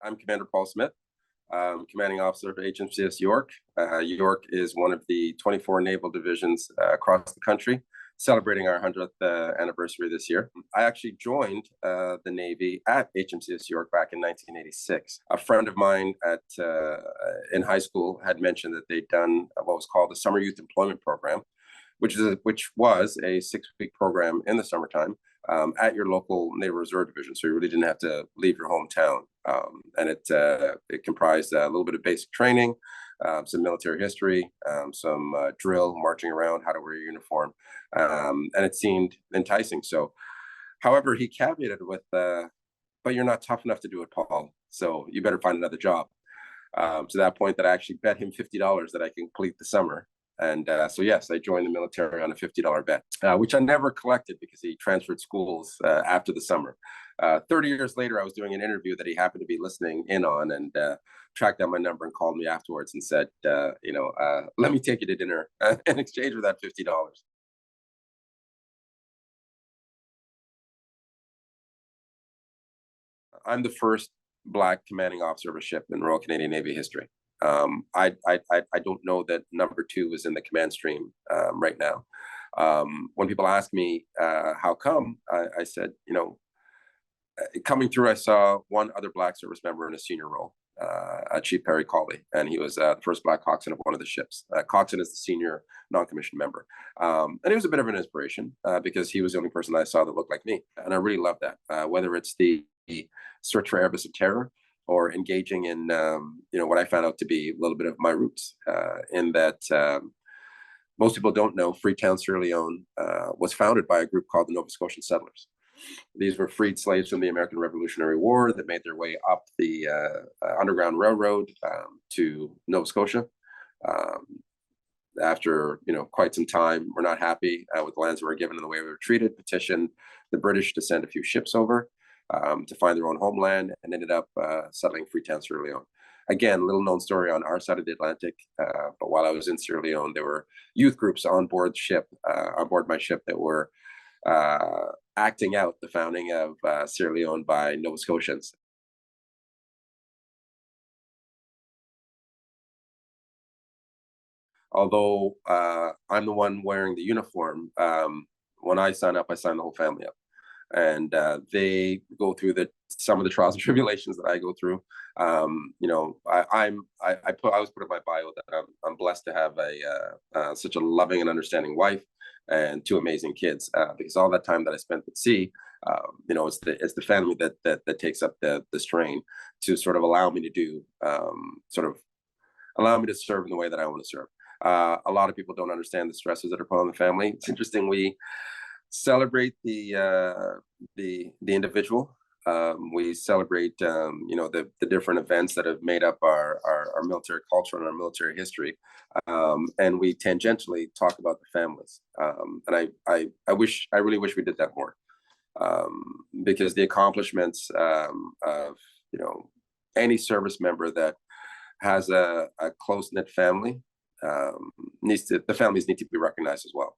I'm Commander Paul Smith, Commanding Officer of HMCS York. York is one of the 24 naval divisions across the country, celebrating our 100th anniversary this year. I actually joined the Navy at HMCS York back in 1986. A friend of mine in high school had mentioned that they'd done what was called the Summer Youth Employment Program, which was a 6-week program in the summertime at your local Naval Reserve Division. So you really didn't have to leave your hometown. And it comprised a little bit of basic training, some military history, some drill, marching around, how to wear your uniform. And it seemed enticing. So, however, he caveated with, but you're not tough enough to do it, Paul. So you better find another job. To that point that I actually bet him $50 that I can complete the summer. And so, yes, I joined the military on a $50 bet, which I never collected because he transferred schools after the summer. 30 years later, I was doing an interview that he happened to be listening in on, and tracked down my number and called me afterwards and said, let me take you to dinner in exchange for that $50. I'm the first Black commanding officer of a ship in Royal Canadian Navy history. I don't know that number 2 is in the command stream right now. When people ask me how come, I said, coming through, I saw one other Black service member in a senior role, Chief Perry Cawley, and he was the first Black coxswain of one of the ships. Coxswain is the senior non-commissioned member. And he was a bit of an inspiration because he was the only person I saw that looked like me. And I really love that, whether it's the search for Erebus of Terror, or engaging in, what I found out to be a little bit of my roots, in that most people don't know Freetown, Sierra Leone was founded by a group called the Nova Scotian Settlers. These were freed slaves from the American Revolutionary War that made their way up the Underground Railroad to Nova Scotia. After quite some time, we're not happy with the lands we were given and the way we were treated, petitioned the British to send a few ships over to find their own homeland, and ended up settling Freetown, Sierra Leone. Again, little known story on our side of the Atlantic, but while I was in Sierra Leone, there were youth groups on board my ship that were acting out the founding of Sierra Leone by Nova Scotians. Although I'm the one wearing the uniform, when I sign up, I sign the whole family up. And they go through some of the trials and tribulations that I go through. I always put in my bio that I'm blessed to have such a loving and understanding wife and 2 amazing kids. Because all that time that I spent at sea, it's the family that takes up the strain to sort of allow me to do, allow me to serve in the way that I want to serve. A lot of people don't understand the stresses that are put on the family. It's interesting. We celebrate the individual. We celebrate the different events that have made up our military culture and our military history, and we tangentially talk about the families. And I really wish we did that more, because the accomplishments of any service member that has a close-knit family, the families need to be recognized as well.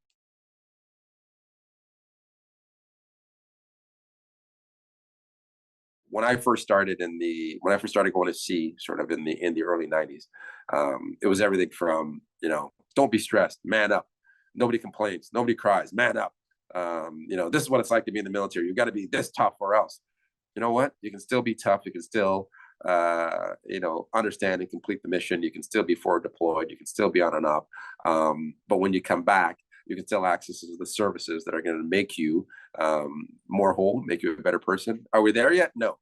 When I first started going to sea, sort of in the early 90s, it was everything from, don't be stressed, man up. Nobody complains, nobody cries, man up. This is what it's like to be in the military. You've got to be this tough or else. You know what? You can still be tough. You can still, understand and complete the mission. You can still be forward deployed. You can still be on and off. But when you come back, you can still access the services that are going to make you more whole, make you a better person. Are we there yet? No,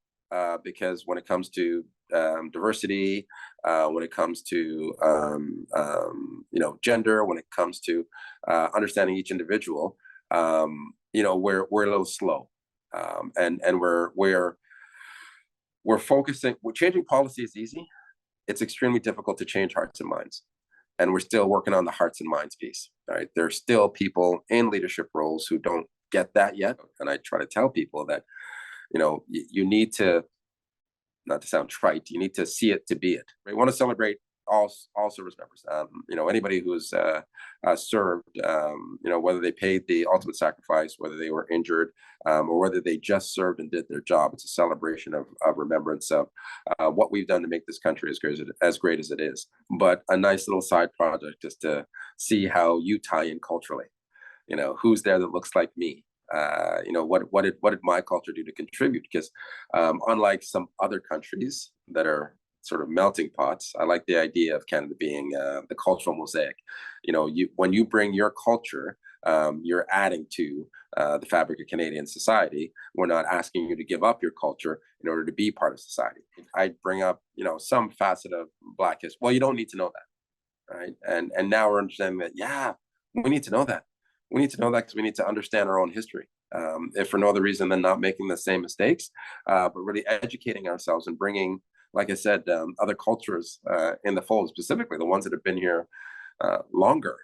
because when it comes to diversity, when it comes to gender, when it comes to understanding each individual, we're a little slow, and we're focusing. Changing policy is easy. It's extremely difficult to change hearts and minds. And we're still working on the hearts and minds piece. Right? There's still people in leadership roles who don't get that yet. And I try to tell people that, you need to, not to sound trite, you need to see it to be it. We want to celebrate all service members. Anybody who's served, whether they paid the ultimate sacrifice, whether they were injured, or whether they just served and did their job. It's a celebration of remembrance of what we've done to make this country as great as it is. But a nice little side project just to see how you tie in culturally. Who's there that looks like me? What did my culture do to contribute? Because unlike some other countries that are sort of melting pots, I like the idea of Canada being the cultural mosaic. When you bring your culture, you're adding to the fabric of Canadian society. We're not asking you to give up your culture in order to be part of society. I bring up, some facet of Black history. Well, you don't need to know that, right? And now we're understanding that, yeah, we need to know that. We need to know that because we need to understand our own history, if for no other reason than not making the same mistakes, but really educating ourselves and bringing, like I said, other cultures in the fold, specifically the ones that have been here longer.